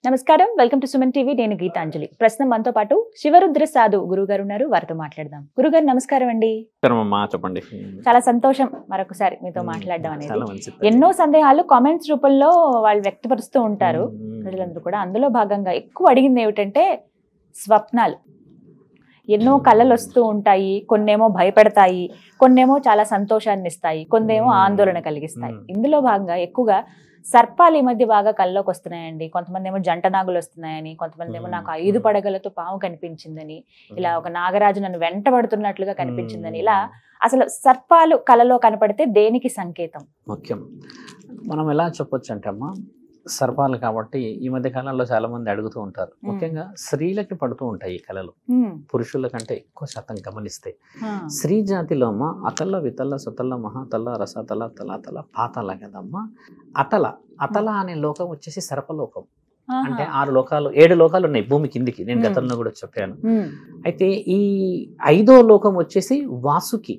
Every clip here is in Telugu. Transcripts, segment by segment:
నమస్కారం, వెల్కమ్ టు సుమన్ టీవీ. నేను గీతాంజలి. ప్రస్తుతం మనతో పాటు శివరుద్ర సాధు గురుగారు ఉన్నారు. వారితో మాట్లాడదాం. గురుగారు నమస్కారం అండి. చెప్పండి. చాలా సంతోషం మరొకసారి మీతో మాట్లాడడం అనేది. ఎన్నో సందేహాలు కామెంట్స్ రూపంలో వాళ్ళు వ్యక్తపరుస్తూ ఉంటారు ప్రజలందరూ కూడా. అందులో భాగంగా ఎక్కువ అడిగింది ఏమిటంటే స్వప్నాలు. ఎన్నో కళలు వస్తూ ఉంటాయి, కొన్నేమో భయపెడతాయి, కొన్నేమో చాలా సంతోషాన్ని ఇస్తాయి, కొన్నేమో ఆందోళన కలిగిస్తాయి. ఇందులో భాగంగా ఎక్కువగా సర్పాలు ఈ మధ్య బాగా కళ్ళలోకి వస్తున్నాయండి. కొంతమంది ఏమో జంట నాగులు వస్తున్నాయని, కొంతమంది ఏమో నాకు 5 పడగలతో పాము కనిపించిందని, ఇలా ఒక నాగరాజు నన్ను వెంటబడుతున్నట్లుగా కనిపించిందని. ఇలా అసలు సర్పాలు కళలో కనపడితే దేనికి సంకేతం? ముఖ్యం మనం ఎలా చెప్పొచ్చు అంటే అమ్మా, సర్పాలు కాబట్టి ఈ మధ్య కాలంలో చాలా మంది అడుగుతూ ఉంటారు. ముఖ్యంగా స్త్రీలకి పడుతూ ఉంటాయి ఈ కళలు. పురుషుల కంటే ఎక్కువ శాతం గమనిస్తే స్త్రీ జాతిలో అమ్మ అతల్ల వితల్ల సుతల్ల మహాతల్ల రసతల తలాతల పాతల కదమ్మా. అతల అనే లోకం వచ్చేసి సర్పలోకం. అంటే 6 లోకాలు 7 లోకాలు ఉన్నాయి భూమి కిందికి. నేను గతంలో కూడా చెప్పాను. అయితే ఈ 5వ లోకం వచ్చేసి వాసుకి,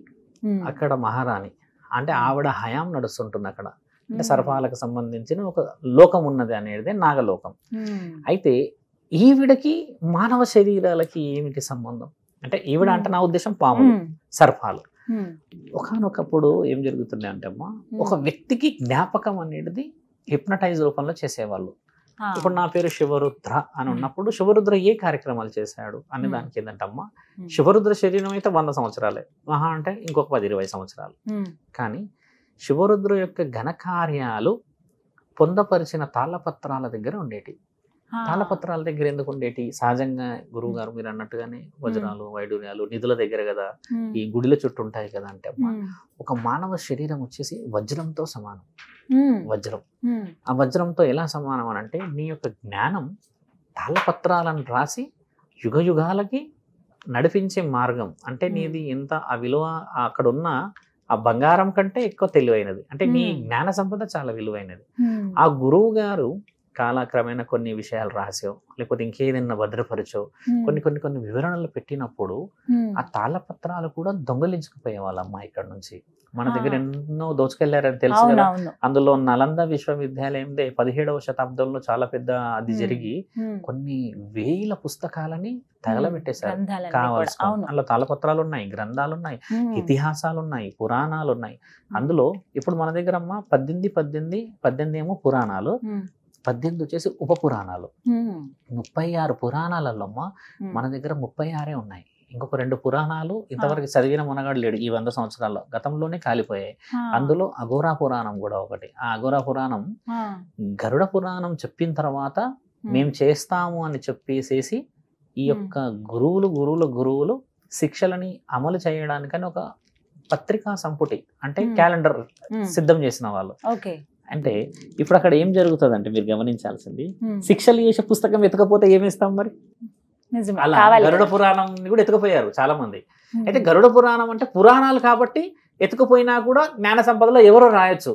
అక్కడ మహారాణి. అంటే ఆవిడ హయాం నడుస్తుంటుంది అక్కడ. అంటే సర్పాలకు సంబంధించిన ఒక లోకం ఉన్నది అనేది నాగలోకం. అయితే ఈవిడకి మానవ శరీరాలకి ఏమిటి సంబంధం అంటే, ఈవిడ అంటే నా ఉద్దేశం పాములు, సర్పాలు. ఒకానొకప్పుడు ఏం జరుగుతుంది అంటే అమ్మా, ఒక వ్యక్తికి జ్ఞాపకం అనేది హిప్నటైజ్ రూపంలో చేసేవాళ్ళు. ఇప్పుడు నా పేరు శివరుద్ర అని ఉన్నప్పుడు శివరుద్ర ఏ కార్యక్రమాలు చేశాడు అనే దానికి ఏంటంటే అమ్మా, శివరుద్ర శరీరం అయితే 100 సంవత్సరాలే, మహా అంటే ఇంకొక 10-20 సంవత్సరాలు. కానీ శివరుద్ర యొక్క ఘనకార్యాలు పొందపరిచిన తాళపత్రాల దగ్గర ఉండేటి. తాళపత్రాల దగ్గర ఎందుకు ఉండేటి? సహజంగా గురువు గారు మీరు అన్నట్టుగానే వజ్రాలు వైడూర్యాలు నిధుల దగ్గర కదా, ఈ గుడిల చుట్టూ ఉంటాయి కదా. అంటే అమ్మా, ఒక మానవ శరీరం వచ్చేసి వజ్రంతో సమానం. వజ్రం, ఆ వజ్రంతో ఎలా సమానం అని అంటే, నీ యొక్క జ్ఞానం తాళపత్రాలను రాసి యుగ యుగాలకి నడిపించే మార్గం. అంటే నీది ఎంత ఆ విలువ అక్కడ ఉన్న ఆ బంగారం కంటే ఎక్కువ తెలివైనది. అంటే నీ జ్ఞాన సంపద చాలా విలువైనది. ఆ గురువు గారు కాలక్రమేణా కొన్ని విషయాలు రాసో లేకపోతే ఇంకేదైనా భద్రపరచో కొన్ని వివరణలు పెట్టినప్పుడు ఆ తాళపత్రాలు కూడా దొంగలించుకుపోయే వాళ్ళమ్మా ఇక్కడ నుంచి. మన దగ్గర ఎన్నో దోచుకెళ్లారని తెలుసు కదా. అందులో నలంద విశ్వవిద్యాలయందే 17వ శతాబ్దంలో చాలా పెద్ద అది జరిగి కొన్ని వేల పుస్తకాలని తగలబెట్టేశారు. కావాల్సిన అందులో తాళపత్రాలు ఉన్నాయి, గ్రంథాలు ఉన్నాయి, ఇతిహాసాలు ఉన్నాయి, పురాణాలు ఉన్నాయి. అందులో ఇప్పుడు మన దగ్గర అమ్మ 18 ఏమో పురాణాలు, 18 వచ్చేసి ఉప పురాణాలు. 36 పురాణాలలో అమ్మ మన దగ్గర 36 ఉన్నాయి. ఇంకొక 2 పురాణాలు ఇంతవరకు చదివిన మనగాడు లేడు ఈ 100 సంవత్సరాల్లో, గతంలోనే కాలిపోయాయి. అందులో అఘోరా పురాణం కూడా ఒకటి. ఆ అఘోరా పురాణం గరుడ పురాణం చెప్పిన తర్వాత మేము చేస్తాము అని చెప్పేసేసి ఈ యొక్క గురువులు శిక్షలని అమలు చేయడానికని ఒక పత్రికా సంపుటి అంటే క్యాలెండర్ సిద్ధం చేసిన వాళ్ళు. అంటే ఇప్పుడు అక్కడ ఏం జరుగుతుంది అంటే, మీరు గమనించాల్సింది, శిక్షలు చేసే పుస్తకం ఎత్తకపోతే ఏమేస్తాం మరి? అలా గరుడ పురాణం కూడా ఎత్తుకుపోయారు చాలా మంది. అయితే గరుడ పురాణం అంటే పురాణాలు కాబట్టి ఎత్తుకుపోయినా కూడా జ్ఞాన సంపదలో ఎవరో రాయొచ్చు.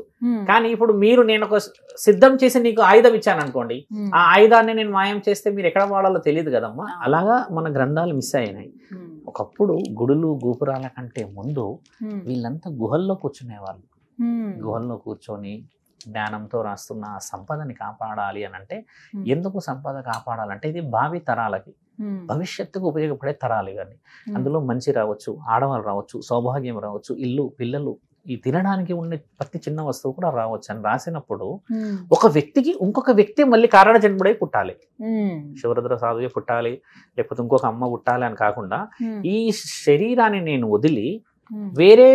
కానీ ఇప్పుడు నేను ఒక సిద్ధం చేసి నీకు ఆయుధం ఇచ్చాను అనుకోండి, ఆ ఆయుధాన్ని నేను మాయం చేస్తే మీరు ఎక్కడ వాడాలో తెలియదు కదమ్మా. అలాగా మన గ్రంథాలు మిస్ అయినాయి. ఒకప్పుడు గుడులు గోపురాల కంటే ముందు వీళ్ళంతా గుహల్లో కూర్చునేవాళ్ళు. గుహల్లో కూర్చొని జ్ఞానంతో రాస్తున్న సంపదని కాపాడాలి అని అంటే, ఎందుకు సంపద కాపాడాలంటే ఇది భావి తరాలకి, భవిష్యత్తుకు ఉపయోగపడే తరాలు. ఇవన్నీ అందులో మంచి రావచ్చు, ఆడవాళ్ళు రావచ్చు, సౌభాగ్యం రావచ్చు, ఇల్లు పిల్లలు, ఈ తినడానికి ఉండే ప్రతి చిన్న వస్తువు కూడా రావచ్చు అని రాసినప్పుడు, ఒక వ్యక్తికి ఇంకొక వ్యక్తి మళ్ళీ కారణ జన్ముడై పుట్టాలి, శివరుద్ర సాధువే పుట్టాలి, లేకపోతే ఇంకొక అమ్మ పుట్టాలి అని కాకుండా, ఈ శరీరాన్ని నేను వదిలి వేరే,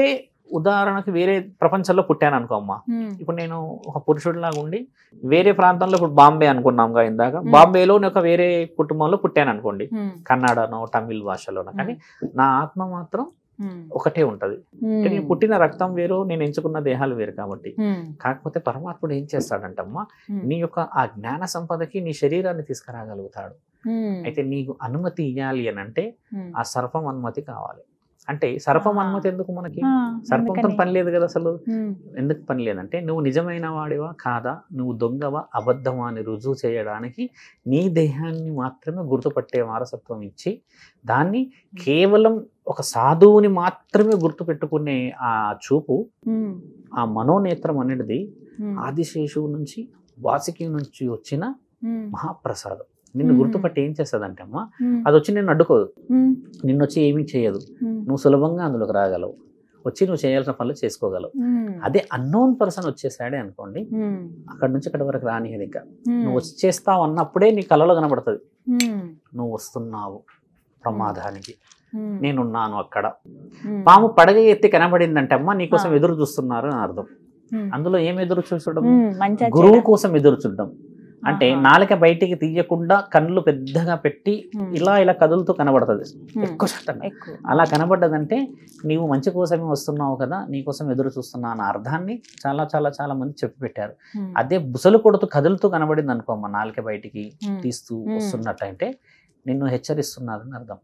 ఉదాహరణకి వేరే ప్రపంచంలో పుట్టాను అనుకో అమ్మ. ఇప్పుడు నేను ఒక పురుషుడిలాగా ఉండి వేరే ప్రాంతంలో, ఇప్పుడు బాంబే అనుకున్నాంగా ఇందాక, బాంబేలో ఒక వేరే కుటుంబంలో పుట్టాను అనుకోండి, కన్నడనో తమిళ్ భాషలోనో, కానీ నా ఆత్మ మాత్రం ఒకటే ఉంటది. కానీ పుట్టిన రక్తం వేరు, నేను ఎంచుకున్న దేహాలు వేరు కాబట్టి. కాకపోతే పరమాత్ముడు ఏం చేస్తాడంటమ్మా, నీ యొక్క ఆ జ్ఞాన సంపదకి నీ శరీరాన్ని తీసుకురాగలుగుతాడు. అయితే నీకు అనుమతి ఇవ్వాలి అని అంటే ఆ సర్పం అనుమతి కావాలి. అంటే సర్పం అనుమతి ఎందుకు మనకి? సర్పంతో పని లేదు కదా అసలు. ఎందుకు పని లేదంటే, నువ్వు నిజమైన వాడివా కాదా, నువ్వు దొంగవా అబద్ధమా అని రుజువు చేయడానికి నీ దేహాన్ని మాత్రమే గుర్తుపట్టే వారసత్వం ఇచ్చి, దాన్ని కేవలం ఒక సాధువుని మాత్రమే గుర్తుపెట్టుకునే ఆ చూపు, ఆ మనోనేత్రం అనేది ఆదిశేషువు నుంచి వాసుకి నుంచి వచ్చిన మహాప్రసాదం. నిన్ను గుర్తుపట్టి ఏం చేస్తుందంటే అమ్మా, అది వచ్చి నిన్ను అడ్డుకోదు, నిన్ను వచ్చి ఏమీ చేయదు, నువ్వు సులభంగా అందులోకి రాగలవు, వచ్చి నువ్వు చేయాల్సిన పనులు చేసుకోగలవు. అదే అన్నోన్ పర్సన్ వచ్చేసాడే అనుకోండి, అక్కడ నుంచి అక్కడి వరకు రానిది. ఇంకా నువ్వు వచ్చేస్తావు అన్నప్పుడే నీ కళలో కనబడుతుంది, నువ్వు వస్తున్నావు ప్రమాదానికి, నేనున్నాను అక్కడ. పాము పడగ ఎత్తి కనబడిందంటే అమ్మా నీకోసం ఎదురు చూస్తున్నారు అని అర్థం. అందులో ఏం ఎదురు చూడడం? గురువు కోసం ఎదురు చూడడం. అంటే నాలుక బయటికి తీయకుండా కళ్ళు పెద్దగా పెట్టి ఇలా ఇలా కదులుతూ కనబడుతుంది ఎక్కువ శాతం. అలా కనబడ్డదంటే నీవు మంచి కోసమే వస్తున్నావు కదా, నీకోసం ఎదురు చూస్తున్నా అన్న అర్థాన్ని చాలా చాలా చాలా మంది చెప్పి పెట్టారు. అదే బుసలు కొడుతూ కదులుతూ కనబడింది అనుకోమ్మా, నాలుక బయటికి తీస్తూ వస్తున్నట్టు అంటే నిన్ను హెచ్చరిస్తున్నారని అర్థం.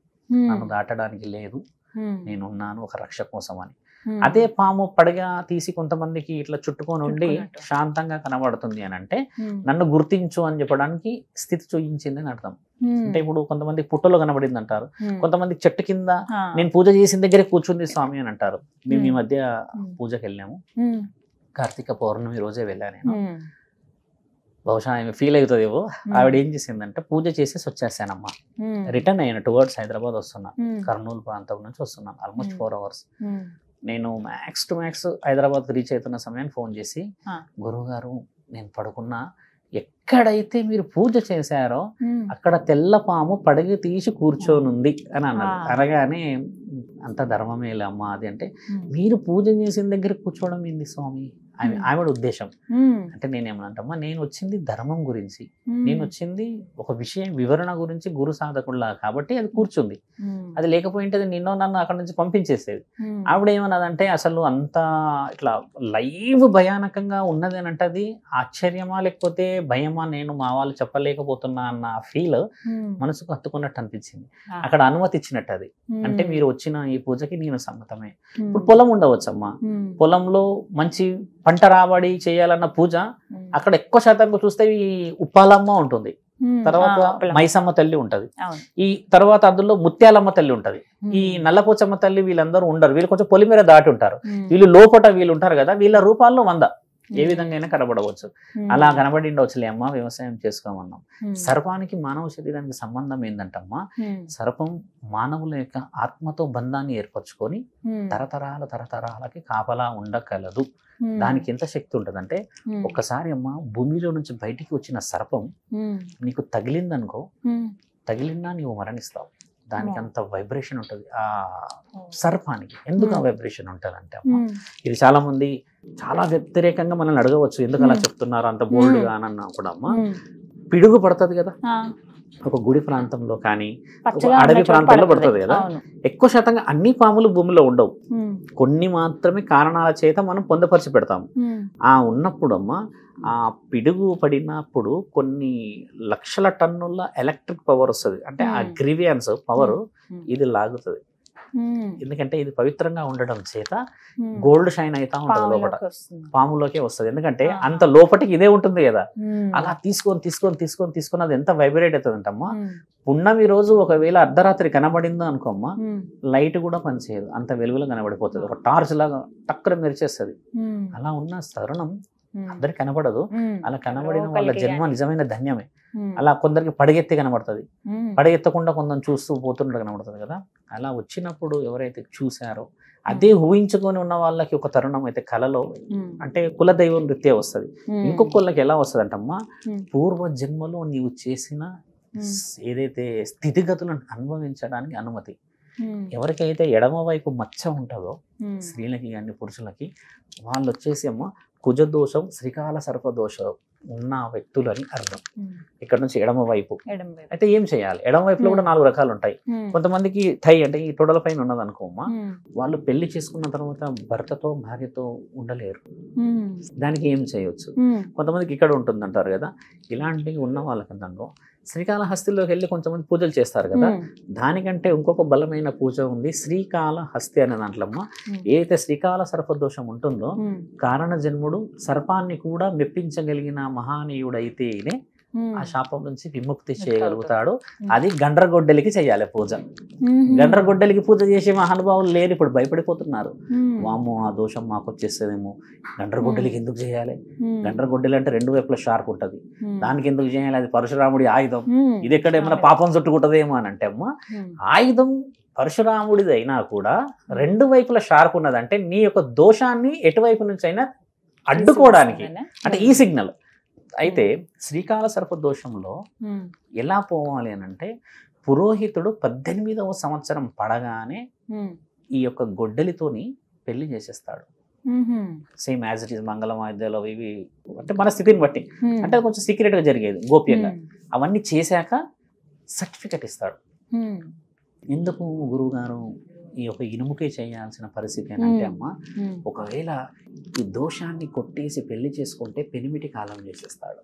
నన్ను దాటడానికి లేదు, నేనున్నాను ఒక రక్ష కోసం అని. అదే పాము పడగ తీసి కొంతమందికి ఇట్లా చుట్టుకొని ఉండి శాంతంగా కనబడుతుంది అని అంటే నన్ను గుర్తించు అని చెప్పడానికి స్థితి చూయించింది అని అర్థం. అంటే ఇప్పుడు కొంతమంది పుట్టలో కనబడింది అంటారు, కొంతమంది చెట్టు కింద నేను పూజ చేసిన దగ్గరే కూర్చుంది స్వామి అని అంటారు. మేము ఈ మధ్య పూజకి వెళ్ళాము, కార్తీక పౌర్ణమి రోజే వెళ్ళాను నేను. బహుశా ఆమె ఫీల్ అవుతుందేమో. ఆవిడ ఏం చేసిందంటే పూజ చేసేసి వచ్చేసానమ్మా, రిటర్న్ అయ్యాను, టువర్డ్స్ హైదరాబాద్ వస్తున్నా, కర్నూలు ప్రాంతం నుంచి వస్తున్నాను, ఆల్మోస్ట్ 4 hours. నేను max to max Hyderabad reach అవుతున్న సమయాన్ని ఫోన్ చేసి, గురువుగారు నేను పడుకున్నా, ఎక్కడైతే మీరు పూజ చేశారో అక్కడ తెల్ల పాము పడగ తీసి కూర్చోనుంది అని అన్నది. అనగానే అంత ధర్మమేలే అమ్మా అది. అంటే మీరు పూజ చేసిన దగ్గర కూర్చోవడం ఏంది స్వామి? ఆవిడ ఉద్దేశం. అంటే నేనేమనంటమ్మా, నేను వచ్చింది ధర్మం గురించి, నేను వచ్చింది ఒక విషయం వివరణ గురించి, గురు సాధకుల్లా కాబట్టి అది కూర్చుంది. అది లేకపోయింటే నిన్నో నన్ను అక్కడ నుంచి పంపించేసేది. ఆవిడ ఏమన్నదంటే అసలు అంత ఇట్లా లైవ్ భయానకంగా ఉన్నది అని అంటే అది ఆశ్చర్యమా లేకపోతే భయమా, నేను మా వాళ్ళు చెప్పలేకపోతున్నా అన్న ఫీల్ మనసుకు హత్తుకున్నట్టు అనిపించింది. అక్కడ అనుమతి ఇచ్చినట్టు అది. అంటే మీరు వచ్చిన ఈ పూజకి నేను సమ్మతమే. ఇప్పుడు పొలం ఉండవచ్చమ్మా, పొలంలో మంచి పంట రాబడి చేయాలన్న పూజ అక్కడ ఎక్కువ శాతంగా చూస్తే ఈ ఉప్పాలమ్మ ఉంటుంది, తర్వాత మైసమ్మ తల్లి ఉంటది, ఈ తర్వాత అందులో ముత్యాలమ్మ తల్లి ఉంటది, ఈ నల్లపోచమ్మ తల్లి వీళ్ళందరూ ఉండరు, వీళ్ళు కొంచెం పొలిమేర దాటి ఉంటారు, వీళ్ళు లోపట వీళ్ళు ఉంటారు కదా, వీళ్ళ రూపాల్లో 100 ఏ విధంగా అయినా కనబడవచ్చు. అలా కనబడి ఉండవచ్చులే అమ్మా, వ్యవసాయం చేసుకోమన్నాం. సర్పానికి మానవ శరీరానికి సంబంధం ఏంటంటమ్మా, సర్పం మానవుల యొక్క ఆత్మతో బంధాన్ని ఏర్పరచుకొని తరతరాలకి కాపలా ఉండగలదు. దానికి ఎంత శక్తి ఉంటుందంటే, ఒక్కసారి అమ్మ భూమిలో నుంచి బయటికి వచ్చిన సర్పం నీకు తగిలిందనుకో, తగిలినా నీవు మరణిస్తావు. దానికి అంత వైబ్రేషన్ ఉంటుంది ఆ సర్పానికి. ఎందుకు ఆ వైబ్రేషన్ ఉంటుంది అంటే అమ్మ, ఇది చాలా మంది చాలా వ్యతిరేకంగా మనల్ని అడగవచ్చు, ఎందుకు అలా చెప్తున్నారు అంత బోల్డ్గా అన్నా కూడా అమ్మ, పిడుగు పడుతుంది కదా ఒక గుడి ప్రాంతంలో కానీ అడవి ప్రాంతంలో పడుతుంది కదా, ఎక్కువ శాతంగా అన్ని పాములు భూమిలో ఉండవు, కొన్ని మాత్రమే కారణాల చేత మనం పొందపరిచి పెడతాము. ఆ ఉన్నప్పుడు అమ్మ ఆ పిడుగు పడినప్పుడు కొన్ని లక్షల టన్నుల ఎలక్ట్రిక్ పవర్ వస్తుంది. అంటే ఆ గ్రీవియన్స్ పవర్ ఇది లాగుతుంది. ఎందుకంటే ఇది పవిత్రంగా ఉండడం చేత గోల్డ్ షైన్ అవుతా ఉంటుంది, లోపల పాములోకే వస్తుంది. ఎందుకంటే అంత లోపటికి ఇదే ఉంటుంది కదా, అలా తీసుకొని అది ఎంత వైబ్రేట్ అవుతుంది అంటమ్మా. పున్నమి రోజు ఒకవేళ అర్ధరాత్రి కనబడిందో అనుకోమ్మా, లైట్ కూడా పనిచేయదు, అంత వెలుగులో కనబడిపోతుంది, ఒక టార్చ్ లాగా టక్కర మెరిచేస్తుంది. అలా ఉన్న తరుణం అందరికి కనబడదు, అలా కనబడిన వాళ్ళ జన్మ నిజమైన ధన్యమే. అలా కొందరికి పడగెత్తి కనబడుతుంది, పడగెత్తకుండా కొందరు చూస్తూ పోతున్నట్టు కనబడుతుంది కదా. అలా వచ్చినప్పుడు ఎవరైతే చూసారో అదే ఊహించుకొని ఉన్న వాళ్ళకి ఒక తరుణం అయితే కళలో అంటే కులదైవం నృత్యం వస్తుంది. ఇంకొకళ్ళకి ఎలా వస్తుంది అంటమ్మా, పూర్వ జన్మలో నీవు చేసిన ఏదైతే స్థితిగతులను అనుభవించడానికి అనుమతి. ఎవరికైతే ఎడమ వైపు మచ్చ ఉంటుందో స్త్రీలకి కానీ పురుషులకి, వాళ్ళు వచ్చేసి అమ్మ కుజదోషం శ్రీకాల సర్పదోషం ఉన్న వ్యక్తులని అర్థం. ఇక్కడ నుంచి ఎడమ వైపు అయితే ఏం చేయాలి? ఎడమ వైపులో కూడా 4 రకాలు ఉంటాయి. కొంతమందికి థై అంటే ఈ తొడల పైన ఉన్నది అనుకోమ్మా, వాళ్ళు పెళ్లి చేసుకున్న తర్వాత భర్తతో భార్యతో ఉండలేరు, దానికి ఏం చేయొచ్చు? కొంతమందికి ఇక్కడ ఉంటుంది అంటారు కదా, ఇలాంటివి ఉన్న వాళ్ళకందరూ శ్రీకాళహస్తిలోకి వెళ్ళి కొంతమంది పూజలు చేస్తారు కదా, దానికంటే ఇంకొక బలమైన పూజ ఉంది శ్రీకాళహస్తి అనే దాంట్లమ్మ. ఏదైతే శ్రీకాళ సర్పదోషం ఉంటుందో, కారణ జన్ముడు సర్పాన్ని కూడా మెప్పించగలిగిన మహానీయుడైతేనే ఆ శాపం నుంచి విముక్తి చేయగలుగుతాడు. అది గండ్రగొడ్డలికి చేయాలి పూజ. గండ్రగొడ్డలికి పూజ చేసే మహానుభావులు లేరు, ఇప్పుడు భయపడిపోతున్నారు. వామ్మో ఆ దోషం మాకు వచ్చేస్తుందేమో, గండ్రగొడ్డలికి ఎందుకు చేయాలి, గండ్రగొడ్డలి అంటే రెండు వైపులా షార్ప్ ఉంటుంది, దానికి ఎందుకు చేయాలి, అది పరశురాముడి ఆయుధం, ఇది ఎక్కడ ఏమైనా పాపం చుట్టుకుంటుందేమో అని అంటే అమ్మ, ఆయుధం పరశురాముడిది అయినా కూడా రెండు వైపుల షార్ప్ ఉన్నదంటే నీ యొక్క దోషాన్ని ఎటువైపు నుంచి అయినా అడ్డుకోవడానికి, అంటే ఈ సిగ్నల్. అయితే శ్రీకాళసర్ప దోషంలో ఎలా పోవాలి అని అంటే, పురోహితుడు 18వ సంవత్సరం పడగానే ఈ యొక్క గొడ్డలితోని పెళ్లి చేసేస్తాడు. సేమ్ యాజ్ ఇట్ ఈస్ మంగళ వాయిద్యాలు ఇవి అంటే మన స్థితిని బట్టి, అంటే కొంచెం సీక్రెట్ గా జరిగేది గోప్యంగా. అవన్నీ చేశాక సర్టిఫికెట్ ఇస్తాడు. ఎందుకు గురువు గారు ఈ యొక్క ఇనుముకే చేయాల్సిన పరిస్థితి అని అంటే అమ్మ, ఒకవేళ ఈ దోషాన్ని కొట్టేసి పెళ్లి చేసుకుంటే పెనిమిటి కాలం చేసేస్తాడు.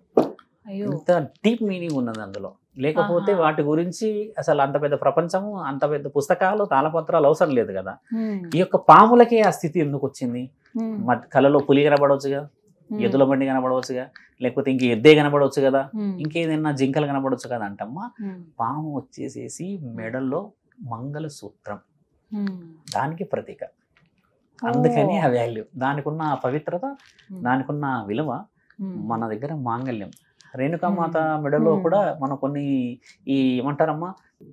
ఇంత డీప్ మీనింగ్ ఉన్నది అందులో. లేకపోతే వాటి గురించి అసలు అంత పెద్ద ప్రపంచము, అంత పెద్ద పుస్తకాలు, తాళపత్రాలు అవసరం లేదు కదా. ఈ యొక్క పాములకే ఆ స్థితి ఎందుకు వచ్చింది? కళలో పులి కనబడవచ్చుగా, ఎద్దుల బండి కనబడవచ్చుగా, లేకపోతే ఇంక ఎద్దే కనబడవచ్చు కదా, ఇంకేదైనా జింకలు కనబడవచ్చు కదా అంటమ్మా. పాము వచ్చేసేసి మెడల్లో మంగళసూత్రం, దానికి ప్రతీక. అందుకని ఆ వాల్యూ, దానికి ఉన్న పవిత్రత, దానికి ఉన్న విలువ. మన దగ్గర మాంగళ్యం, రేణుకామాత మెడలో కూడా మనం కొన్ని ఈ ఏమంటారమ్మా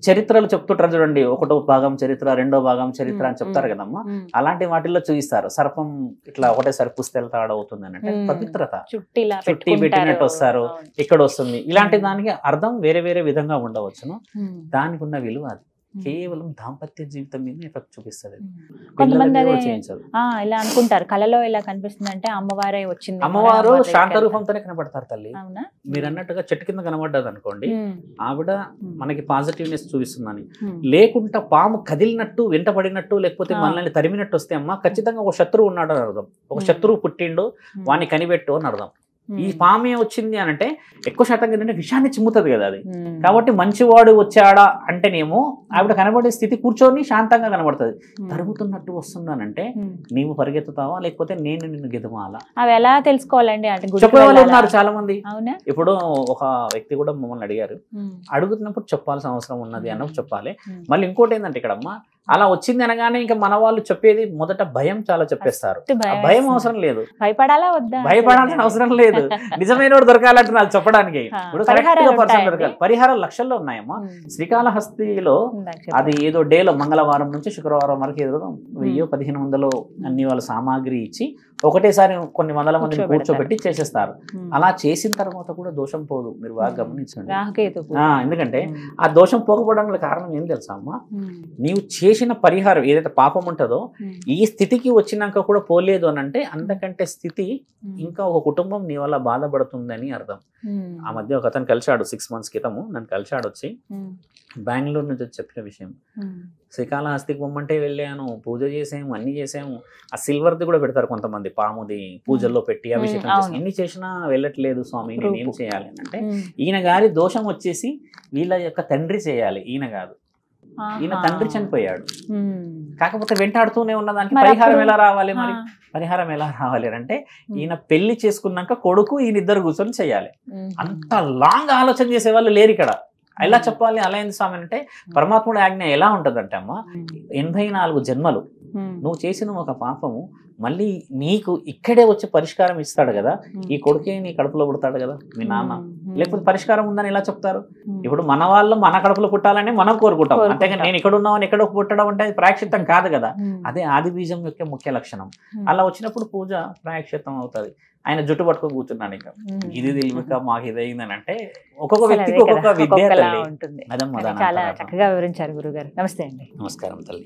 చరిత్రలు చెప్తుంటారు చూడండి, ఒకటో భాగం చరిత్ర, రెండో భాగం చరిత్ర అని చెప్తారు కదమ్మా. అలాంటి వాటిల్లో చూపిస్తారు సర్పం ఇట్లా ఒకటేసారి పుస్తెలతాడు అవుతుంది అని అంటే పవిత్రత, చుట్టి పెట్టినట్టు వస్తారు, ఇక్కడ వస్తుంది. ఇలాంటి దానికి అర్థం వేరే వేరే విధంగా ఉండవచ్చును. దానికి ఉన్న విలువ అది కేవలం దాంపత్య జీవితం మీద ఎఫెక్ట్ చూపిస్తుంది. కొంతమంది ఇలా అనుకుంటారు, కళలో ఇలా కనిపిస్తుంది అంటే అమ్మవారే వచ్చింది. అమ్మవారు శాంత రూపంతోనే కనబడతారు తల్లి. మీరు అన్నట్టుగా చెట్టు కింద కనబడ్డది అనుకోండి, ఆవిడ మనకి పాజిటివ్నెస్ చూపిస్తుందని. లేకుంటే పాము కదిలినట్టు, వెంటపడినట్టు, లేకపోతే మనల్ని తరిమినట్టు వస్తే అమ్మ ఖచ్చితంగా ఒక శత్రువు ఉన్నాడు అని అర్థం. ఒక శత్రువు పుట్టిండు, వాడిని కనిపెట్టు అని అర్థం. ఈ పామే వచ్చింది అని అంటే ఎక్కువ శాతం ఏంటంటే విషాన్ని చిమ్ముతుంది కదా అది. కాబట్టి మంచివాడు వచ్చాడా అంటేనేమో ఆవిడ కనబడే స్థితి కూర్చొని శాంతంగా కనబడుతుంది. తరుగుతున్నట్టు వస్తున్నానంటే నీవు పరిగెత్తుతావా, లేకపోతే నేను నిన్ను గెదమాలా? అవి ఎలా తెలుసుకోవాలండి? చెప్పేవాళ్ళు ఉన్నారు చాలా మంది. ఇప్పుడు ఒక వ్యక్తి కూడా మమ్మల్ని అడిగారు, అడుగుతున్నప్పుడు చెప్పాల్సిన అవసరం ఉన్నది అన్నప్పుడు చెప్పాలి. మళ్ళీ ఇంకోటి ఏంటంటే ఇక్కడమ్మా, అలా వచ్చింది అనగానే ఇంకా మన వాళ్ళు చెప్పేది మొదట భయం చాలా చెప్పేస్తారు. భయం అవసరం లేదు, భయపడాలా వద్దా, భయపడాల్సిన అవసరం లేదు. నిజమైన చెప్పడానికి నాకు చెప్పడానికి ఇప్పుడు పర్సన్ దొరకాలి. పరిహారాలు లక్షల్లో ఉన్నాయమ్మా. శ్రీకాళహస్తిలో అది ఏదో డేలో మంగళవారం నుంచి శుక్రవారం వరకు ఏదో 1000-1500 అన్ని వాళ్ళ సామాగ్రి ఇచ్చి ఒకటేసారి కొన్ని వందల మందిని కూర్చోబెట్టి చేసేస్తారు. అలా చేసిన తర్వాత కూడా దోషం పోదు. మీరు బాగా గమనించండి. ఎందుకంటే ఆ దోషం పోకపోవడానికి కారణం ఏం తెలుసా అమ్మా, నీవు చేసిన పరిహారం ఏదైతే పాపం ఉంటుందో ఈ స్థితికి వచ్చినాక కూడా పోలేదు అని అంటే అంతకంటే స్థితి ఇంకా ఒక కుటుంబం నీ వల్ల బాధపడుతుందని అర్థం. ఆ మధ్య ఒక అతను కలిశాడు 6 months క్రితము, నన్ను కలిశాడు వచ్చి, బెంగళూరు నుంచి చెప్పిన విషయం. శ్రీకాళహస్తికి పొమ్మంటే వెళ్ళాను, పూజ చేసాము, అన్ని చేసాము. ఆ సిల్వర్ది కూడా పెడతారు కొంతమంది, పాముది పూజల్లో పెట్టి అభిషేకం చేసి, ఎన్ని చేసినా వెళ్ళట్లేదు స్వామి, నేను ఏం చేయాలి అంటే, ఈయన గారి దోషం వచ్చేసి వీళ్ళ యొక్క తండ్రి చేయాలి, ఈయన కాదు. ఈయన తండ్రి చనిపోయాడు, కాకపోతే వెంటాడుతూనే ఉన్నదానికి పరిహారం ఎలా రావాలి? మరి పరిహారం ఎలా రావాలి అంటే ఈయన పెళ్లి చేసుకున్నాక కొడుకు ఈయన ఇద్దరు కూర్చొని చేయాలి. అంత లాంగ్ ఆలోచన చేసేవాళ్ళు లేరు ఇక్కడ. ఎలా చెప్పాలి అలా ఏంది స్వామి అంటే, పరమాత్ముడి ఆజ్ఞ ఎలా ఉంటుందంటే అమ్మ, 84 జన్మలు నువ్వు చేసిన ఒక పాపము మళ్ళీ నీకు ఇక్కడే వచ్చి పరిష్కారం ఇస్తాడు కదా. ఈ కొడుకే నీ కడుపులో పుడతాడు కదా మీ నాన్న, లేకపోతే పరిష్కారం ఉందని ఎలా చెప్తారు? ఇప్పుడు మన వాళ్ళు మన కడుపులో పుట్టాలని మనం కోరుకుంటాం, అంతేగాని నేను ఇక్కడ ఉన్నామని ఎక్కడో పుట్టడం అంటే అది ప్రాయశ్చిత్తం కాదు కదా. అదే ఆది బీజం యొక్క ముఖ్య లక్షణం. అలా వచ్చినప్పుడు పూజ ప్రాయశ్చిత్తం అవుతుంది. ఆయన జుట్టు పట్టుకొని కూర్చున్నాను, ఇంకా ఇది తెలియక మాకు ఇదైందని అంటే ఒక్కొక్క వ్యక్తికి ఒక్కొక్క విద్య ఉంటుంది. చాలా చక్కగా వివరించారు గురుగారు. నమస్తే అండి. నమస్కారం తల్లి.